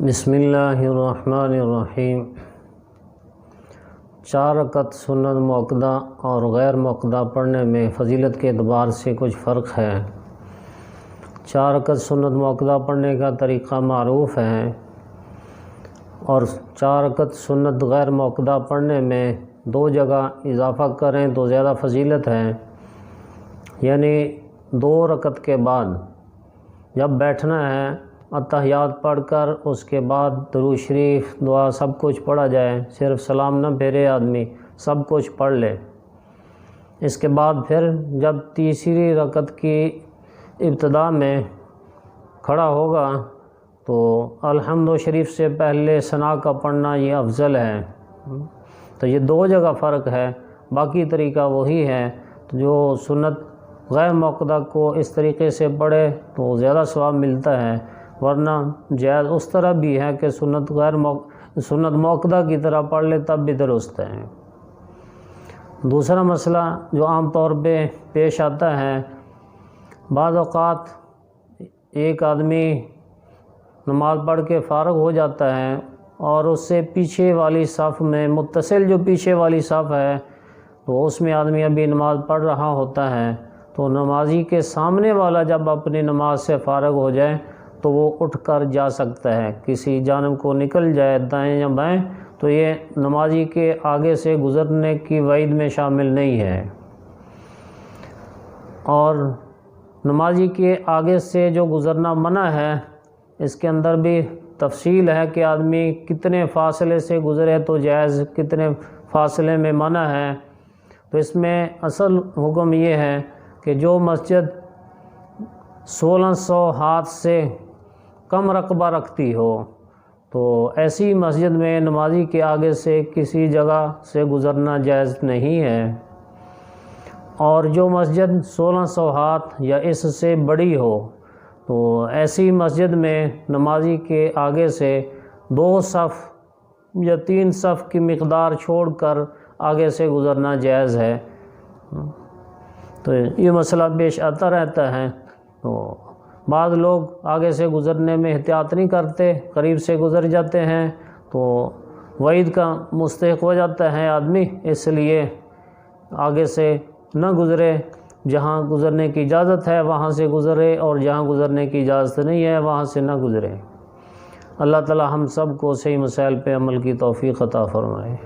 بسم اللہ الرحمن الرحیم۔ 4 رکعت سنت موقدہ اور غیر موقدہ پڑھنے میں فضیلت کے اعتبار سے کچھ فرق ہے۔ 4 رکعت سنت موقدہ پڑھنے کا طریقہ معروف ہے اور 4 رکعت سنت غیر موقدہ پڑھنے میں 2 جگہ اضافہ کریں تو زیادہ فضیلت ہے، یعنی 2 رکعت کے بعد جب بیٹھنا ہے اتحیات پڑھ کر اس کے بعد درود شریف دعا سب کچھ پڑھا جائے، صرف سلام نہ پھیرے، آدمی سب کچھ پڑھ لے۔ اس کے بعد پھر جب تیسری رکعت کی ابتدا میں کھڑا ہوگا تو الحمد شریف سے پہلے ثنا کا پڑھنا یہ افضل ہے۔ تو یہ 2 جگہ فرق ہے، باقی طریقہ وہی ہے۔ تو جو سنت غیر موقدہ کو اس طریقے سے پڑھے تو زیادہ ثواب ملتا ہے، ورنہ جائز اس طرح بھی ہے کہ سنت موقدہ کی طرح پڑھ لے تب بھی درست ہے۔ دوسرا مسئلہ جو عام طور پہ پیش آتا ہے، بعض اوقات ایک آدمی نماز پڑھ کے فارغ ہو جاتا ہے اور اس سے پیچھے والی صف میں متصل جو پیچھے والی صف ہے تو اس میں آدمی ابھی نماز پڑھ رہا ہوتا ہے، تو نمازی کے سامنے والا جب اپنی نماز سے فارغ ہو جائے تو وہ اٹھ کر جا سکتا ہے، کسی جانب کو نکل جائے دائیں یا بائیں تو یہ نمازی کے آگے سے گزرنے کی وعید میں شامل نہیں ہے۔ اور نمازی کے آگے سے جو گزرنا منع ہے، اس کے اندر بھی تفصیل ہے کہ آدمی کتنے فاصلے سے گزرے تو جائز، کتنے فاصلے میں منع ہے۔ تو اس میں اصل حکم یہ ہے کہ جو مسجد 1600 ہاتھ سے کم رقبہ رکھتی ہو تو ایسی مسجد میں نمازی کے آگے سے کسی جگہ سے گزرنا جائز نہیں ہے، اور جو مسجد 1600 ہاتھ یا اس سے بڑی ہو تو ایسی مسجد میں نمازی کے آگے سے 2 صف یا 3 صف کی مقدار چھوڑ کر آگے سے گزرنا جائز ہے۔ تو یہ مسئلہ پیش آتا رہتا ہے، تو بعض لوگ آگے سے گزرنے میں احتیاط نہیں کرتے، قریب سے گزر جاتے ہیں تو وعید کا مستحق ہو جاتا ہے آدمی، اس لیے آگے سے نہ گزرے، جہاں گزرنے کی اجازت ہے وہاں سے گزرے اور جہاں گزرنے کی اجازت نہیں ہے وہاں سے نہ گزرے۔ اللہ تعالی ہم سب کو صحیح مسائل پہ عمل کی توفیق عطا فرمائے۔